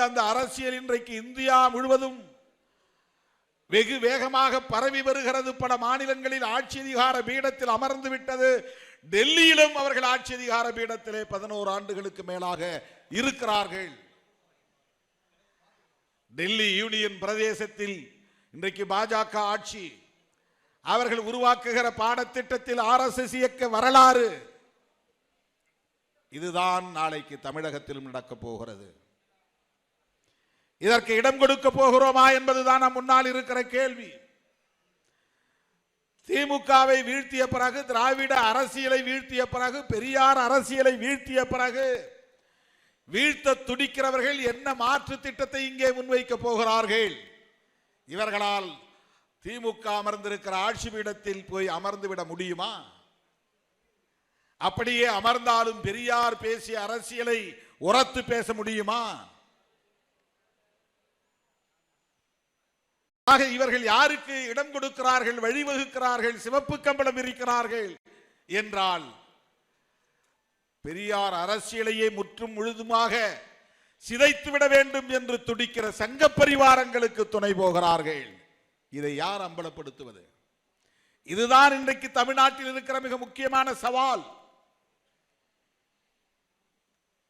அந்த அரசியல் இன்றைக்கு இந்தியா முழுவதும் வெகு வேகமாக பரவி வருகிறது. பல மாநிலங்களில் ஆட்சி அதிகார பீடத்தில் அமர்ந்து விட்டது. டெல்லியிலும் அவர்கள் ஆட்சி அதிகார பீடத்திலே 11 ஆண்டுகளுக்கு மேலாக இருக்கிறார்கள். டெல்லி யூனியன் பிரதேசத்தில் இன்றைக்கு பாஜக ஆட்சி. அவர்கள் உருவாக்குகிற பாடத்திட்டத்தில் RSS இயக்க வரலாறு இதுதான் நாளைக்கு தமிழகத்திலும் நடக்க போகிறது. இதற்கு இடம் கொடுக்க போகிறோமா என்பதுதான் நம் முன்னால் இருக்கிற கேள்வி. திமுகவை வீழ்த்திய பிறகு, திராவிட அரசியலை வீழ்த்திய பிறகு, பெரியார் அரசியலை வீழ்த்திய பிறகு வீழ்த்த துடிக்கிறவர்கள் என்ன மாற்று திட்டத்தை இங்கே முன்வைக்க போகிறார்கள்? இவர்களால் திமுக அமர்ந்திருக்கிற ஆட்சி பீடத்தில் போய் அமர்ந்து விட முடியுமா? அப்படியே அமர்ந்தாலும் பெரியார் பேசிய அரசியலை உரத்து பேச முடியுமா? ஆக இவர்கள் யாருக்கு இடம் கொடுக்கிறார்கள், வழிவகுக்கிறார்கள், சிவப்பு கம்பளம் இருக்கிறார்கள் என்றால் பெரியார் அரசியலையே முற்றும் முழுதுமாக சிதைத்துவிட வேண்டும் என்று துடிக்கிற சங்க பரிவாரங்களுக்கு துணை போகிறார்கள். இதை யார் அம்பலப்படுத்துவது? இதுதான் இன்றைக்கு தமிழ்நாட்டில் இருக்கிற மிக முக்கியமான சவால்.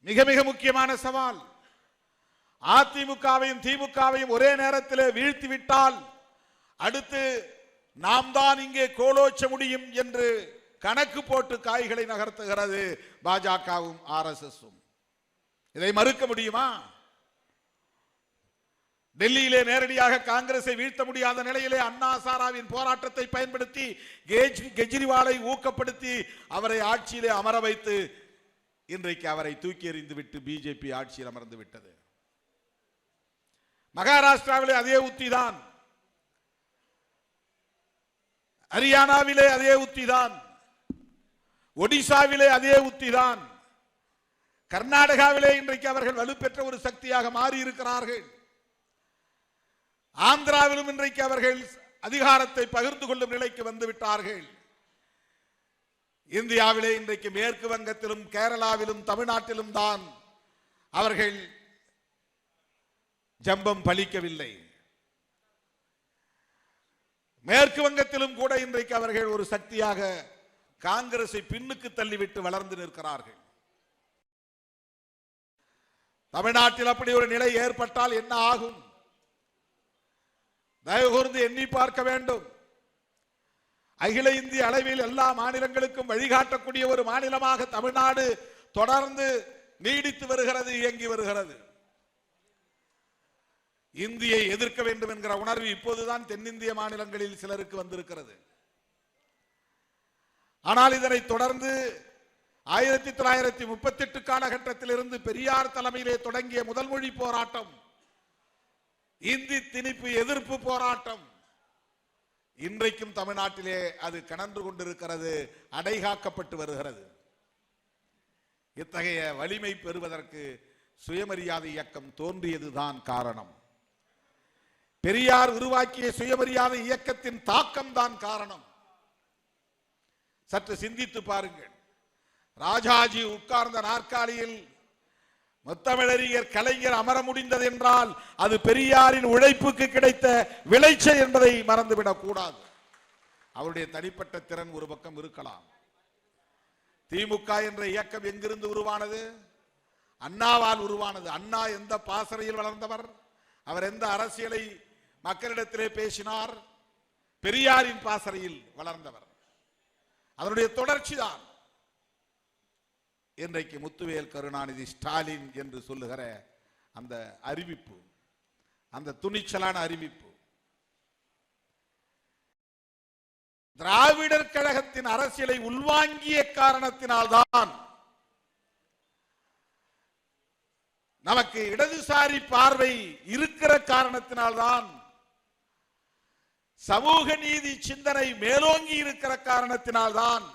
மிக மிக முக்கியமான சவால். அதிமுகவையும் திமுகவையும் ஒரே நேரத்தில் வீழ்த்தி விட்டால் அடுத்து நாம் தான் இங்கே கோலோச்ச முடியும் என்று கணக்கு போட்டு காய்களை நகர்த்துகிறது பாஜகவும் RSSம். இதை மறுக்க முடியுமா? டெல்லியிலே நேரடியாக காங்கிரஸை வீழ்த்த முடியாத நிலையிலே அண்ணா சாராவின் போராட்டத்தை பயன்படுத்தி கெஜ்ரிவாலை ஊக்கப்படுத்தி அவரை ஆட்சியிலே அமர வைத்து இன்றைக்கு அவரை தூக்கி எறிந்து விட்டு பிஜேபி ஆட்சியில் அமர்ந்து விட்டது. மகாராஷ்டிராவிலே அதே உத்திதான், ஹரியானாவிலே அதே உத்திதான், ஒடிசாவிலே அதே உத்திதான், கர்நாடகாவிலே இன்றைக்கு அவர்கள் வலுப்பெற்ற ஒரு சக்தியாக மாறி இருக்கிறார்கள். ஆந்திராவிலும் இன்றைக்கு அவர்கள் அதிகாரத்தை பகிர்ந்து கொள்ளும் நிலைக்கு வந்து விட்டார்கள். இந்தியாவிலே இன்றைக்கு மேற்கு வங்கத்திலும் கேரளாவிலும் தமிழ்நாட்டிலும் தான் அவர்கள் ஜம்பம் பலிக்கவில்லை. மேற்கு வங்கத்திலும் கூட இன்றைக்கு அவர்கள் ஒரு சக்தியாக காங்கிரஸை பின்னுக்கு தள்ளிவிட்டு வளர்ந்து நிற்கிறார்கள். தமிழ்நாட்டில் அப்படி ஒரு நிலை ஏற்பட்டால் என்ன ஆகும்? தயவு கூர்ந்து எண்ணி பார்க்க வேண்டும். அகில இந்திய அளவில் எல்லா மாநிலங்களுக்கும் வழிகாட்டக்கூடிய ஒரு மாநிலமாக தமிழ்நாடு தொடர்ந்து நீடித்து வருகிறது, இயங்கி வருகிறது. இந்தியை எதிர்க்க வேண்டும் என்கிற உணர்வு இப்போதுதான் தென்னிந்திய மாநிலங்களில் சிலருக்கு வந்திருக்கிறது. ஆனால் இதனை தொடர்ந்து 1938 காலகட்டத்தில் இருந்து பெரியார் தலைமையிலே தொடங்கிய முதல் மொழி போராட்டம், இந்தி திணிப்பு எதிர்ப்பு போராட்டம் இன்றைக்கும் தமிழ்நாட்டிலே அது கனன்று கொண்டிருக்கிறது, அடைகாக்கப்பட்டு வருகிறது. இத்தகைய வலிமை பெறுவதற்கு சுயமரியாதை இயக்கம் தோன்றியதுதான் காரணம். பெரியார் உருவாக்கிய சுயமரியாதை இயக்கத்தின் தாக்கம் தான் காரணம். சற்று சிந்தித்து பாருங்கள். ராஜாஜி உட்கார்ந்த நாற்காலியில் முத்தமிழறிஞர் கலைஞர் அமர முடிந்தது என்றால் அது பெரியாரின் உழைப்புக்கு கிடைத்த விளைச்சல் என்பதை மறந்துவிடக் கூடாது. அவருடைய தனிப்பட்ட திறன் ஒரு பக்கம் இருக்கலாம். திமுக என்ற இயக்கம் எங்கிருந்து உருவானது? அண்ணாவால் உருவானது. அண்ணா எந்த பாசறையில் வளர்ந்தவர்? அவர் எந்த அரசியலை மக்களிடத்திலே பேசினார்? பெரியாரின் பாசறையில் வளர்ந்தவர். அதனுடைய தொடர்ச்சி தான் இன்றைக்கு முத்துவேல் கருணாநிதி ஸ்டாலின் என்று சொல்லுகிற அந்த அறிவிப்பு, அந்த துணிச்சலான அறிவிப்பு. திராவிடர் கழகத்தின் அரசியலை உள்வாங்கிய காரணத்தினால்தான் நமக்கு இடதுசாரி பார்வை இருக்கிற காரணத்தினால்தான் சமூக நீதி சிந்தனை மேலோங்கி இருக்கிற காரணத்தினால்தான்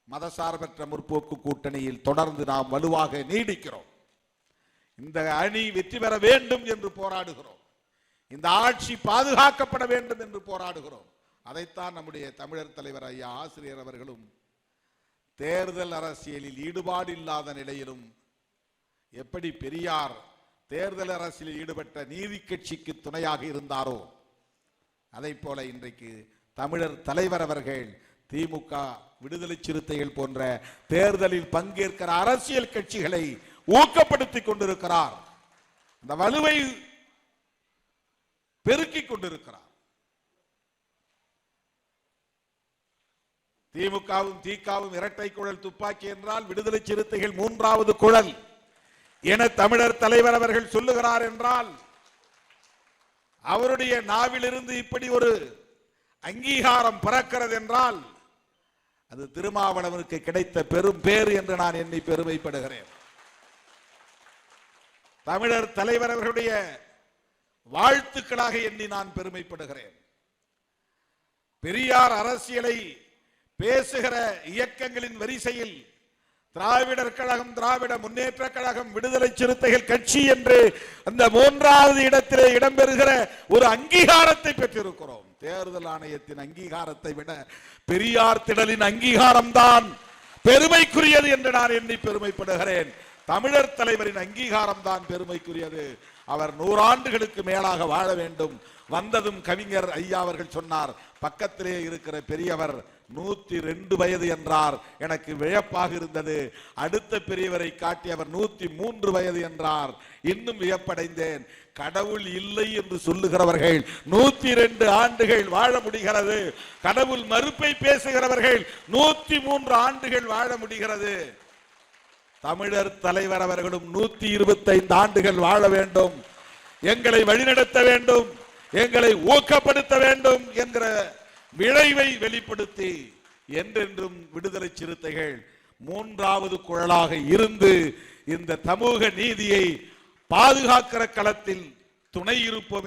மதசார்பற்ற முற்போக்கு கூட்டணியில் தொடர்ந்து நாம் வலுவாக நீடிக்கிறோம். இந்த அணி வெற்றி பெற வேண்டும் என்று போராடுகிறோம். இந்த ஆட்சி பாதுகாக்கப்பட வேண்டும் என்று போராடுகிறோம். அதைத்தான் நம்முடைய தமிழர் தலைவர் ஐயா ஆசிரியர் அவர்களும் தேர்தல் அரசியலில் ஈடுபாடு இல்லாத நிலையிலும் எப்படி பெரியார் தேர்தல் அரசியலில் ஈடுபட்ட நீதி கட்சிக்கு துணையாக இருந்தாரோ அதை போல இன்றைக்கு தமிழர் தலைவர் அவர்கள் திமுக, விடுதலை சிறுத்தைகள் போன்ற தேர்தலில் பங்கேற்கிற அரசியல் கட்சிகளை ஊக்கப்படுத்திக் கொண்டிருக்கிறார். அந்த வலுவை பெருக்கிக் கொண்டிருக்கிறார். திமுகவும் திகாவும் இரட்டை குழல் துப்பாக்கி என்றால் விடுதலை சிறுத்தைகள் மூன்றாவது குழல் என தமிழர் தலைவர் அவர்கள் சொல்லுகிறார் என்றால் அவருடைய நாவிலிருந்து இப்படி ஒரு அங்கீகாரம் பிறக்கிறது என்றால் அது திருமாவளவனுக்கு கிடைத்த பெரும் பேர் என்று நான் எண்ணி பெருமைப்படுகிறேன். தமிழர் தலைவர் அவர்களுடைய வாழ்த்துக்களாக எண்ணி நான் பெருமைப்படுகிறேன். பெரியார் அரசியலை பேசுகிற இயக்கங்களின் வரிசையில் திராவிடர் கழகம், திராவிட முன்னேற்ற கழகம், விடுதலை சிறுத்தைகள் கட்சி என்று அந்த மூன்றாவது இடத்திலே இடம்பெறுகிற ஒரு அங்கீகாரத்தை பெற்றிருக்கிறோம். தேர்தல் ஆணையத்தின் அங்கீகாரத்தை விட பெரியார் திடலின் அங்கீகாரம் தான் பெருமைக்குரியது என்று நான் எண்ணி பெருமைப்படுகிறேன். தமிழர் தலைவரின் அங்கீகாரம் தான் பெருமைக்குரியது. அவர் 100 ஆண்டுகளுக்கு மேலாக வாழ வேண்டும். வந்ததும் கவிஞர் ஐயா அவர்கள் சொன்னார், பக்கத்திலே இருக்கிற பெரியவர் 102 வயது என்றார். எனக்கு வியப்பாக இருந்தது. அடுத்த பெரியவரை காட்டி அவர் 103 வயது என்றார். இன்னும் வியப்படைந்தேன். கடவுள் இல்லை என்று சொல்லுகிறவர்கள் 102 ஆண்டுகள் வாழ முடிகிறது. கடவுள் மறுப்பை பேசுகிறவர்கள் 103 ஆண்டுகள் வாழ முடிகிறது. தமிழர் தலைவர் அவர்களும் 125 ஆண்டுகள் வாழ வேண்டும், எங்களை வழிநடத்த வேண்டும், எங்களை ஊக்கப்படுத்த வேண்டும் என்கிற விளைவை வெளிப்படுத்தி என்றென்றும் விடுதலை சிறுத்தைகள் மூன்றாவது குழலாக இருந்து இந்த சமூக நீதியை பாதுகாக்கிற களத்தில் துணை இருப்போம்